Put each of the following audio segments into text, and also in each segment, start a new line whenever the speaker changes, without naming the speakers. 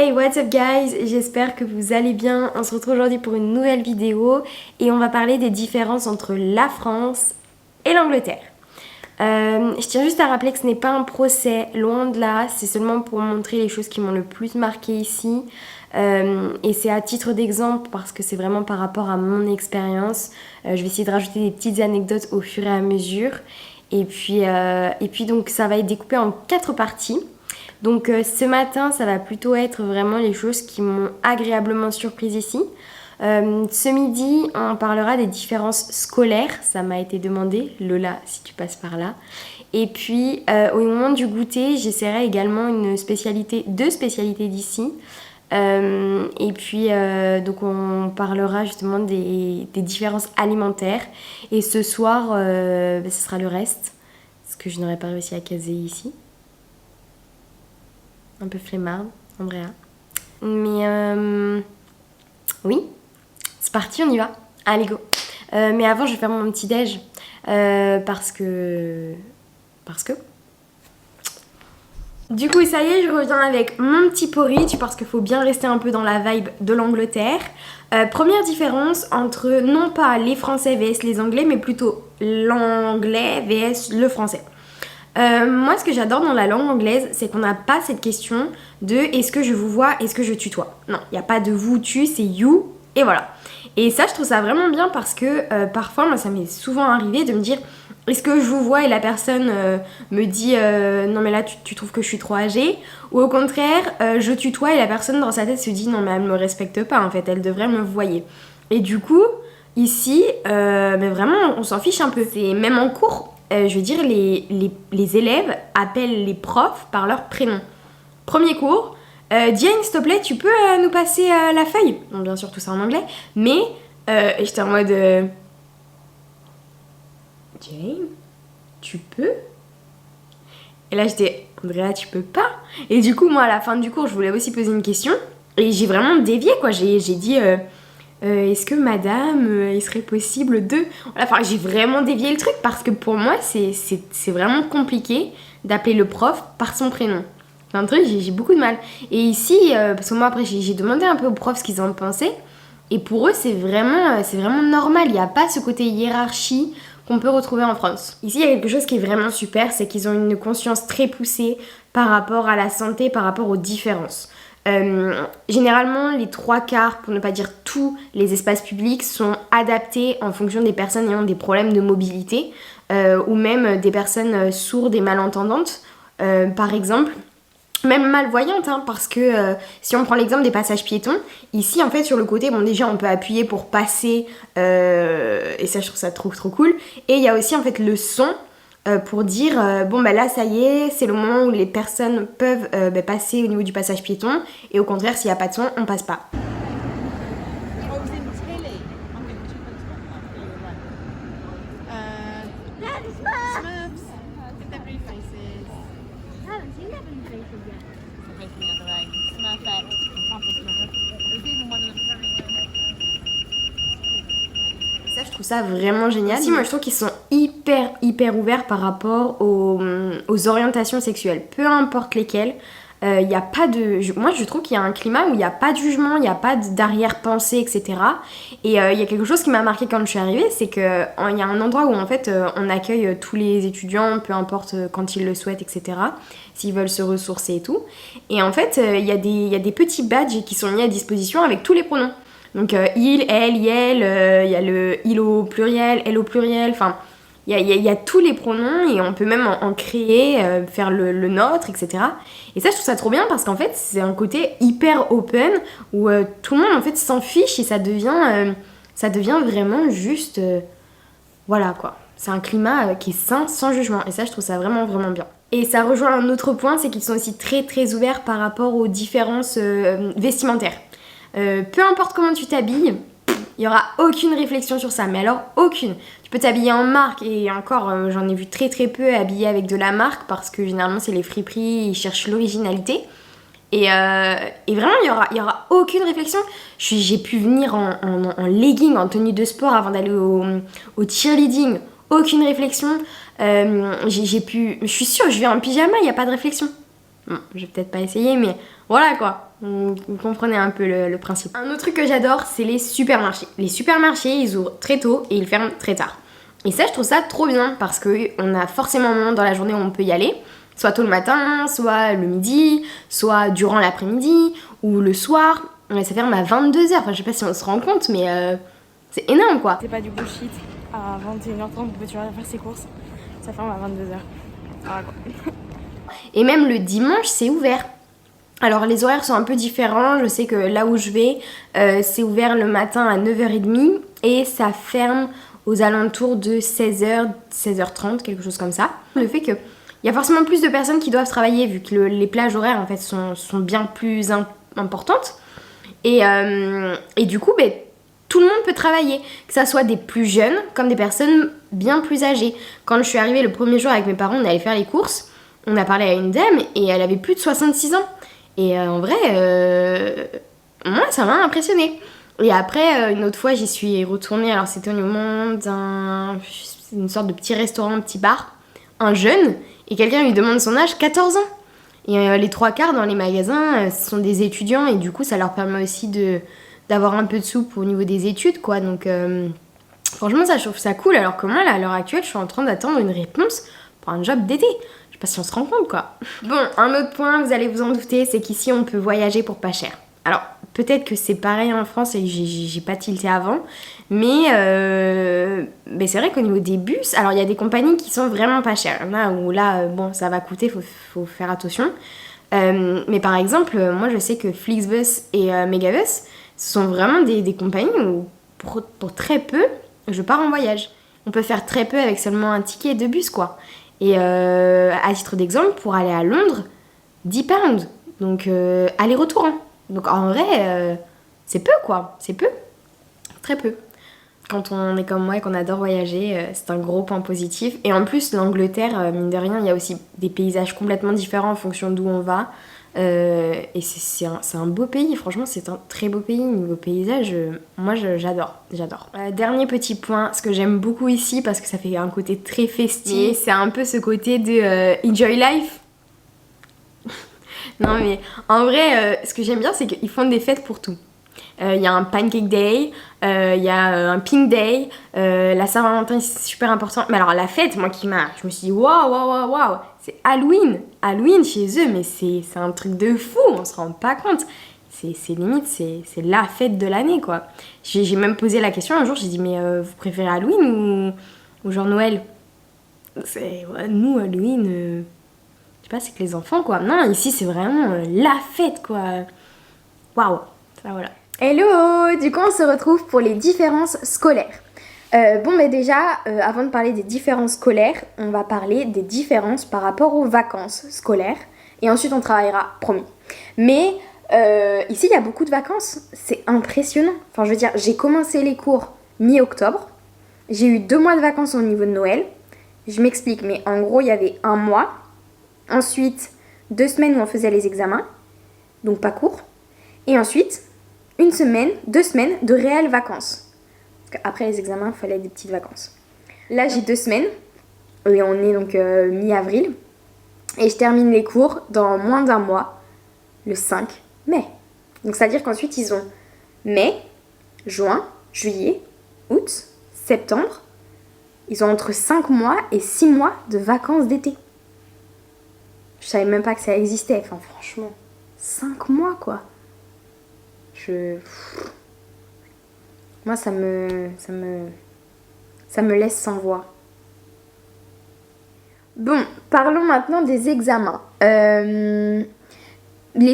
Hey, what's up guys? J'espère que vous allez bien. On se retrouve aujourd'hui pour une nouvelle vidéo et on va parler des différences entre la France et l'Angleterre. Je tiens juste à rappeler que ce n'est pas un procès, loin de là, c'est seulement pour montrer les choses qui m'ont le plus marqué ici. Et c'est à titre d'exemple parce que c'est vraiment par rapport à mon expérience. Je vais essayer de rajouter des petites anecdotes au fur et à mesure. Et puis donc ça va être découpé en 4 parties. Donc ce matin, ça va plutôt être vraiment les choses qui m'ont agréablement surprise ici. Ce midi, on parlera des différences scolaires, ça m'a été demandé, Lola, si tu passes par là. Et puis au moment du goûter, j'essaierai également deux spécialités d'ici. Et puis donc on parlera justement des différences alimentaires. Et ce soir, ce sera le reste, parce que je n'aurais pas réussi à caser ici. Un peu flemmarde, Andrea. Mais oui, c'est parti, on y va. Allez, go. Mais avant, je vais faire mon petit déj. Parce que... Du coup, ça y est, je reviens avec mon petit porridge parce qu'il faut bien rester un peu dans la vibe de l'Angleterre. Première différence entre non pas les Français vs les Anglais, mais plutôt l'anglais vs le français. Moi, ce que j'adore dans la langue anglaise, c'est qu'on n'a pas cette question de est-ce que je vous vois, est-ce que je tutoie. Non, il n'y a pas de vous, tu, c'est you, et voilà. Et ça, je trouve ça vraiment bien parce que parfois, moi, ça m'est souvent arrivé de me dire est-ce que je vous vois et la personne me dit non, mais là, tu trouves que je suis trop âgée. Ou au contraire, je tutoie et la personne dans sa tête se dit non, mais elle me respecte pas, en fait, elle devrait me voyer. Et du coup, ici, mais vraiment, on s'en fiche un peu. C'est même en cours. Je veux dire, les élèves appellent les profs par leur prénom. Premier cours, Jane, s'il te plaît, tu peux nous passer la feuille? Bon, bien sûr, tout ça en anglais, mais j'étais en mode Jane, tu peux? Et là, j'étais Andrea, tu peux pas? Et du coup, moi, à la fin du cours, je voulais aussi poser une question et j'ai vraiment dévié, quoi. J'ai dit est-ce que madame, il serait possible de... Enfin, j'ai vraiment dévié le truc parce que pour moi, c'est vraiment compliqué d'appeler le prof par son prénom. C'est un truc, j'ai beaucoup de mal. Et ici, parce que moi après, j'ai demandé un peu aux profs ce qu'ils en pensaient. Et pour eux, c'est vraiment normal. Il n'y a pas ce côté hiérarchie qu'on peut retrouver en France. Ici, il y a quelque chose qui est vraiment super, c'est qu'ils ont une conscience très poussée par rapport à la santé, par rapport aux différences. Généralement, les 3/4, pour ne pas dire tous les espaces publics sont adaptés en fonction des personnes ayant des problèmes de mobilité ou même des personnes sourdes et malentendantes, par exemple. Même malvoyantes, hein, parce que si on prend l'exemple des passages piétons, ici en fait sur le côté, bon déjà on peut appuyer pour passer, et ça je trouve ça trop cool, et il y a aussi en fait le son, pour dire bon bah là ça y est, c'est le moment où les personnes peuvent passer au niveau du passage piéton, et au contraire s'il n'y a pas de son, on passe pas. Ça, je trouve ça vraiment génial. Si, moi je trouve qu'ils sont hyper ouverts par rapport aux orientations sexuelles, peu importe lesquelles. Il y a pas de... Moi je trouve qu'il y a un climat où il n'y a pas de jugement, il n'y a pas d'arrière-pensée, etc. Et il y a quelque chose qui m'a marqué quand je suis arrivée, c'est qu'il y a un endroit où en fait on accueille tous les étudiants, peu importe quand ils le souhaitent, etc. S'ils veulent se ressourcer et tout. Et en fait il y a des petits badges qui sont mis à disposition avec tous les pronoms. Donc il, elle, yel, il y a le il au pluriel, elle au pluriel, enfin il y a tous les pronoms et on peut même en créer, faire le nôtre, etc. Et ça je trouve ça trop bien parce qu'en fait c'est un côté hyper open où tout le monde en fait s'en fiche et ça devient vraiment juste, voilà quoi. C'est un climat qui est sain, sans jugement, et ça je trouve ça vraiment bien. Et ça rejoint un autre point, c'est qu'ils sont aussi très ouverts par rapport aux différences vestimentaires. Peu importe comment tu t'habilles, il n'y aura aucune réflexion sur ça, mais alors aucune. Tu peux t'habiller en marque, et encore j'en ai vu très peu habillés avec de la marque parce que généralement c'est les friperies, ils cherchent l'originalité. Et vraiment il y aura aucune réflexion. J'ai pu venir en legging, en tenue de sport avant d'aller au cheerleading, aucune réflexion. Je suis sûre, je vais en pyjama, il n'y a pas de réflexion. Bon, je vais peut-être pas essayer, mais voilà quoi. Vous comprenez un peu le principe. Un autre truc que j'adore, c'est les supermarchés. Les supermarchés, ils ouvrent très tôt et ils ferment très tard. Et ça, je trouve ça trop bien parce qu'on a forcément un moment dans la journée où on peut y aller. Soit tôt le matin, soit le midi, soit durant l'après-midi ou le soir. Ça ferme à 22h. Enfin, je sais pas si on se rend compte, mais c'est énorme quoi.
C'est pas du bullshit. À 21h30, on peut toujours aller faire ses courses. Ça ferme à 22h. Ah, quoi.
Et même le dimanche, c'est ouvert. Alors les horaires sont un peu différents, je sais que là où je vais, c'est ouvert le matin à 9h30 et ça ferme aux alentours de 16h, 16h30, quelque chose comme ça. Le fait qu'il y a forcément plus de personnes qui doivent travailler vu que les plages horaires en fait sont bien plus importantes. Et du coup, tout le monde peut travailler, que ça soit des plus jeunes comme des personnes bien plus âgées. Quand je suis arrivée le premier jour avec mes parents, on allait faire les courses, on a parlé à une dame et elle avait plus de 66 ans. Et en vrai, moi, ça m'a impressionnée. Et après, une autre fois, j'y suis retournée. Alors, c'était au moment une sorte de petit restaurant, un petit bar. Un jeune, et quelqu'un lui demande son âge, 14 ans. Et les trois quarts dans les magasins, ce sont des étudiants. Et du coup, ça leur permet aussi d'avoir un peu de soupe au niveau des études, quoi. Donc, franchement, ça, je trouve ça cool. Alors que moi, là, à l'heure actuelle, je suis en train d'attendre une réponse pour un job d'été. Je sais pas si on se rend compte quoi. Bon, un autre point, vous allez vous en douter, c'est qu'ici on peut voyager pour pas cher. Alors, peut-être que c'est pareil en France et j'ai pas tilté avant, mais c'est vrai qu'au niveau des bus, alors il y a des compagnies qui sont vraiment pas chères. Il y en a où là, bon, ça va coûter, faut faire attention. Mais par exemple, moi je sais que Flixbus et Megabus, ce sont vraiment des compagnies où pour très peu, je pars en voyage. On peut faire très peu avec seulement un ticket de bus quoi. Et à titre d'exemple, pour aller à Londres, 10 pounds. Donc aller-retour. Hein. Donc en vrai, c'est peu quoi. C'est peu. Très peu. Quand on est comme moi et qu'on adore voyager, c'est un gros point positif. Et en plus, l'Angleterre, mine de rien, il y a aussi des paysages complètement différents en fonction d'où on va. Et c'est un beau pays, franchement c'est un très beau pays, niveau paysage, moi j'adore. Dernier petit point, ce que j'aime beaucoup ici parce que ça fait un côté très festif, c'est un peu ce côté de enjoy life. Non mais en vrai, ce que j'aime bien c'est qu'ils font des fêtes pour tout. Il y a un Pancake Day, il y a un Pink Day, la Saint-Valentin c'est super important. Mais alors la fête, je me suis dit waouh, c'est Halloween chez eux, mais c'est un truc de fou, on se rend pas compte. C'est limite, c'est la fête de l'année quoi. J'ai même posé la question un jour, j'ai dit mais vous préférez Halloween ou genre Noël? Nous Halloween, je sais pas, c'est que les enfants quoi. Non, ici c'est vraiment la fête quoi. Waouh, ça voilà. Hello! Du coup, on se retrouve pour les différences scolaires. Déjà, avant de parler des différences scolaires, on va parler des différences par rapport aux vacances scolaires. Et ensuite, on travaillera, promis. Mais ici, il y a beaucoup de vacances. C'est impressionnant. Enfin, je veux dire, j'ai commencé les cours mi-octobre. J'ai eu 2 mois de vacances au niveau de Noël. Je m'explique, mais en gros, il y avait 1 mois. Ensuite, 2 semaines où on faisait les examens. Donc, pas court. Et ensuite... 2 semaines de réelles vacances. Après les examens, il fallait des petites vacances. Là, j'ai 2 semaines. Et on est donc mi-avril. Et je termine les cours dans moins d'1 mois, le 5 mai. Donc, c'est-à-dire qu'ensuite, ils ont mai, juin, juillet, août, septembre. Ils ont entre 5 mois et 6 mois de vacances d'été. Je savais même pas que ça existait. Enfin, franchement, 5 mois, quoi. Moi, ça me laisse sans voix. Bon, parlons maintenant des examens. Les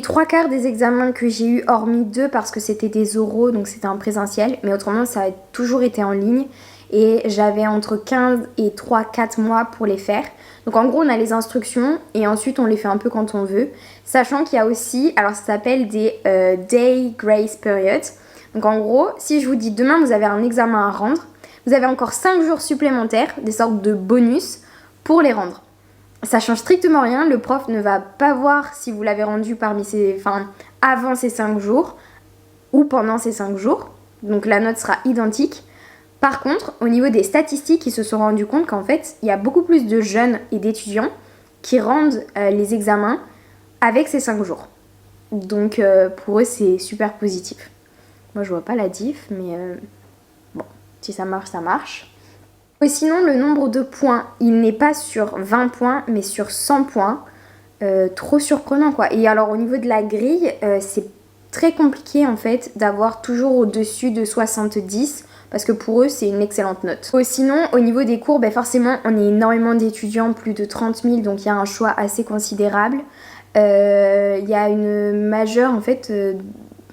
3 quarts des examens que j'ai eu, hormis 2 parce que c'était des oraux, donc c'était en présentiel, mais autrement, ça a toujours été en ligne. Et j'avais entre 15 et 3-4 mois pour les faire. Donc en gros, on a les instructions et ensuite on les fait un peu quand on veut. Sachant qu'il y a aussi, alors ça s'appelle des Day Grace Periods. Donc en gros, si je vous dis demain vous avez un examen à rendre, vous avez encore 5 jours supplémentaires, des sortes de bonus pour les rendre. Ça change strictement rien, le prof ne va pas voir si vous l'avez rendu avant ces 5 jours ou pendant ces 5 jours. Donc la note sera identique. Par contre, au niveau des statistiques, ils se sont rendus compte qu'en fait, il y a beaucoup plus de jeunes et d'étudiants qui rendent les examens avec ces 5 jours. Donc pour eux c'est super positif. Moi je vois pas la diff, mais bon, si ça marche, ça marche. Et sinon le nombre de points, il n'est pas sur 20 points mais sur 100 points. Trop surprenant quoi. Et alors au niveau de la grille, c'est très compliqué en fait d'avoir toujours au-dessus de 70 parce que pour eux c'est une excellente note. Sinon au niveau des cours, forcément on est énormément d'étudiants, plus de 30 000, donc il y a un choix assez considérable. Il y a une majeure en fait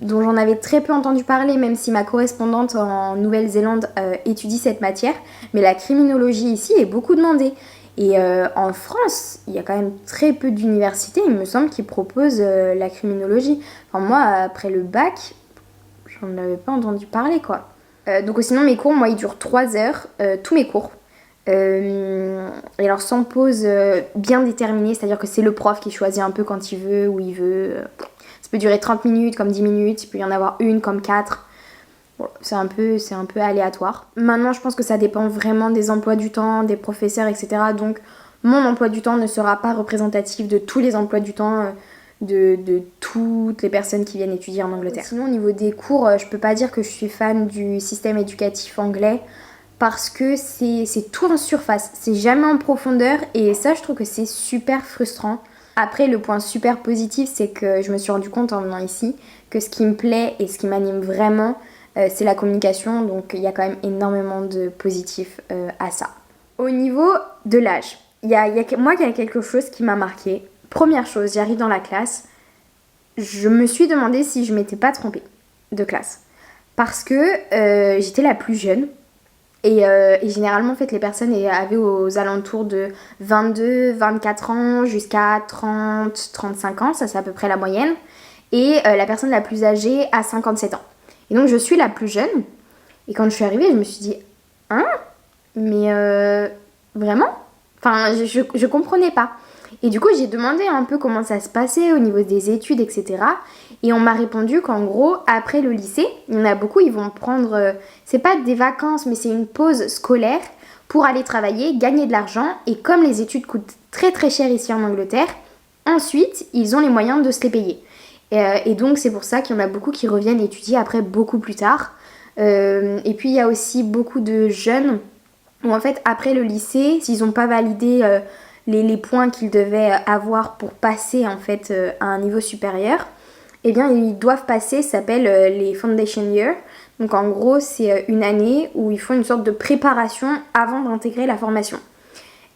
dont j'en avais très peu entendu parler, même si ma correspondante en Nouvelle-Zélande étudie cette matière, mais la criminologie ici est beaucoup demandée. Et en France, il y a quand même très peu d'universités, il me semble, qui proposent la criminologie. Enfin, moi, après le bac, j'en avais pas entendu parler, quoi. Donc sinon, mes cours, moi, ils durent 3 heures, tous mes cours. Et alors, sans pause bien déterminée, c'est-à-dire que c'est le prof qui choisit un peu quand il veut, où il veut. Ça peut durer 30 minutes comme 10 minutes, il peut y en avoir une comme 4. Bon, c'est un peu aléatoire. Maintenant, je pense que ça dépend vraiment des emplois du temps, des professeurs, etc. Donc, mon emploi du temps ne sera pas représentatif de tous les emplois du temps de toutes les personnes qui viennent étudier en Angleterre. Sinon, au niveau des cours, je peux pas dire que je suis fan du système éducatif anglais parce que c'est tout en surface, c'est jamais en profondeur et ça, je trouve que c'est super frustrant. Après, le point super positif, c'est que je me suis rendu compte en venant ici que ce qui me plaît et ce qui m'anime vraiment, c'est la communication, donc il y a quand même énormément de positifs à ça. Au niveau de l'âge, moi, il y a quelque chose qui m'a marqué. Première chose, j'arrive dans la classe, je me suis demandé si je m'étais pas trompée de classe. Parce que j'étais la plus jeune. Et généralement, en fait, les personnes avaient aux alentours de 22, 24 ans jusqu'à 30, 35 ans, ça c'est à peu près la moyenne. Et la personne la plus âgée a 57 ans. Et donc, je suis la plus jeune. Et quand je suis arrivée, je me suis dit, hein? Mais vraiment? Enfin, je comprenais pas. Et du coup, j'ai demandé un peu comment ça se passait au niveau des études, etc. Et on m'a répondu qu'en gros, après le lycée, il y en a beaucoup, ils vont prendre, c'est pas des vacances, mais c'est une pause scolaire pour aller travailler, gagner de l'argent. Et comme les études coûtent très très cher ici en Angleterre, ensuite, ils ont les moyens de se les payer. Et donc, c'est pour ça qu'il y en a beaucoup qui reviennent étudier après beaucoup plus tard. Et puis, il y a aussi beaucoup de jeunes où en fait, après le lycée, s'ils n'ont pas validé les points qu'ils devaient avoir pour passer en fait à un niveau supérieur, eh bien ils doivent passer, ça s'appelle les Foundation Year. Donc en gros c'est une année où ils font une sorte de préparation avant d'intégrer la formation.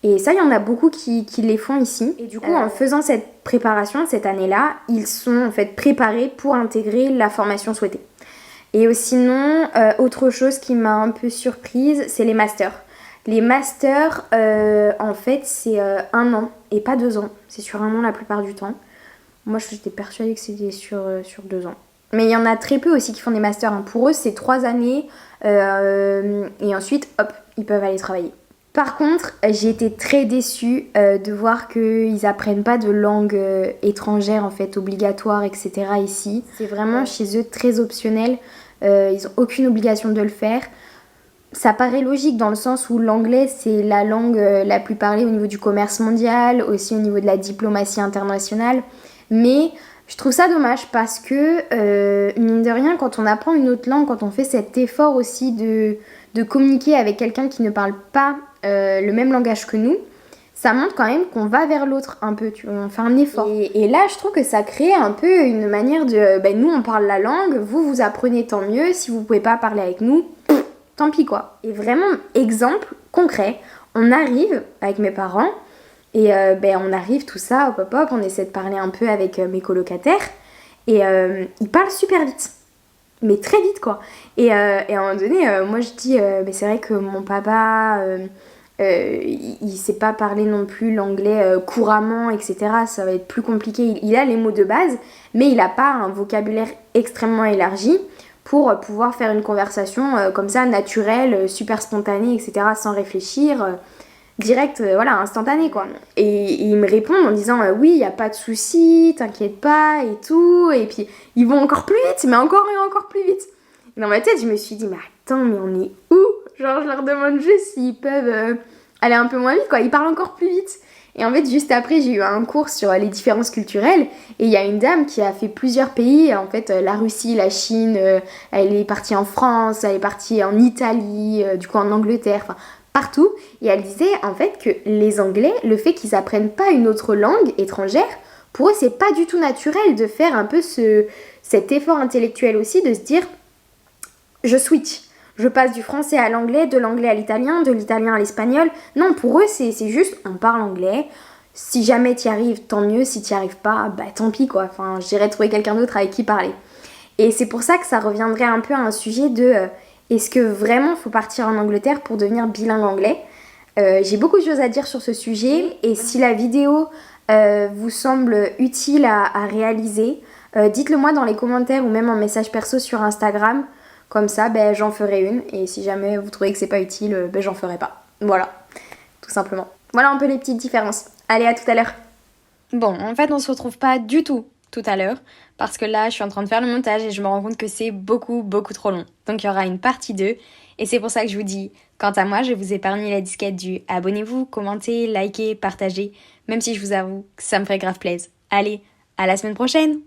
Et ça il y en a beaucoup qui les font ici. Et du coup en faisant cette préparation, cette année-là, ils sont en fait préparés pour intégrer la formation souhaitée. Et sinon, autre chose qui m'a un peu surprise, c'est les masters. Les masters, en fait, c'est 1 an et pas 2 ans. C'est sur 1 an la plupart du temps. Moi, j'étais persuadée que c'était sur 2 ans. Mais il y en a très peu aussi qui font des masters. Hein. Pour eux, c'est 3 années et ensuite, hop, ils peuvent aller travailler. Par contre, j'ai été très déçue de voir qu'ils apprennent pas de langue étrangère, en fait, obligatoire, etc. ici. C'est vraiment chez eux très optionnel. Ils n'ont aucune obligation de le faire. Ça paraît logique dans le sens où l'anglais c'est la langue la plus parlée au niveau du commerce mondial, aussi au niveau de la diplomatie internationale. Mais je trouve ça dommage parce que, mine de rien, quand on apprend une autre langue, quand on fait cet effort aussi de communiquer avec quelqu'un qui ne parle pas le même langage que nous, ça montre quand même qu'on va vers l'autre un peu, on fait un effort. Et là, je trouve que ça crée un peu une manière de... nous, on parle la langue, vous apprenez tant mieux, si vous pouvez pas parler avec nous... tant pis quoi. Et vraiment, exemple concret, on arrive avec mes parents et on arrive tout ça, hop hop hop, on essaie de parler un peu avec mes colocataires et ils parlent super vite. Mais très vite quoi. Et à un moment donné, moi je dis, mais c'est vrai que mon papa, il sait pas parler non plus l'anglais couramment, etc. Ça va être plus compliqué. Il a les mots de base, mais il a pas un vocabulaire extrêmement élargi pour pouvoir faire une conversation comme ça, naturelle, super spontanée, etc., sans réfléchir, direct, voilà, instantané, quoi. Et ils me répondent en disant oui, il n'y a pas de souci, t'inquiète pas, et tout, et puis ils vont encore plus vite, mais encore et encore plus vite. Et dans ma tête, je me suis dit, mais attends, mais on est où? Genre, je leur demande juste s'ils peuvent aller un peu moins vite, quoi, ils parlent encore plus vite. Et en fait, juste après, j'ai eu un cours sur les différences culturelles. Et il y a une dame qui a fait plusieurs pays. En fait, la Russie, la Chine, elle est partie en France, elle est partie en Italie, du coup en Angleterre, enfin partout. Et elle disait en fait que les Anglais, le fait qu'ils apprennent pas une autre langue étrangère, pour eux, c'est pas du tout naturel de faire un peu cet effort intellectuel aussi, de se dire je switch. Je passe du français à l'anglais, de l'anglais à l'italien, de l'italien à l'espagnol. Non, pour eux, c'est juste, on parle anglais. Si jamais t'y arrives, tant mieux. Si t'y arrives pas, bah tant pis quoi. Enfin, j'irai trouver quelqu'un d'autre avec qui parler. Et c'est pour ça que ça reviendrait un peu à un sujet de est-ce que vraiment faut partir en Angleterre pour devenir bilingue anglais. J'ai beaucoup de choses à dire sur ce sujet. Et si la vidéo vous semble utile à réaliser, dites-le moi dans les commentaires ou même en message perso sur Instagram. Comme ça, ben, j'en ferai une. Et si jamais vous trouvez que c'est pas utile, ben, j'en ferai pas. Voilà, tout simplement. Voilà un peu les petites différences. Allez, à tout à l'heure.
Bon, en fait, on se retrouve pas du tout à l'heure. Parce que là, je suis en train de faire le montage et je me rends compte que c'est beaucoup trop long. Donc, il y aura une partie 2. Et c'est pour ça que je vous dis, quant à moi, je vous épargne la disquette du abonnez-vous, commentez, likez, partagez. Même si je vous avoue que ça me ferait grave plaisir. Allez, à la semaine prochaine!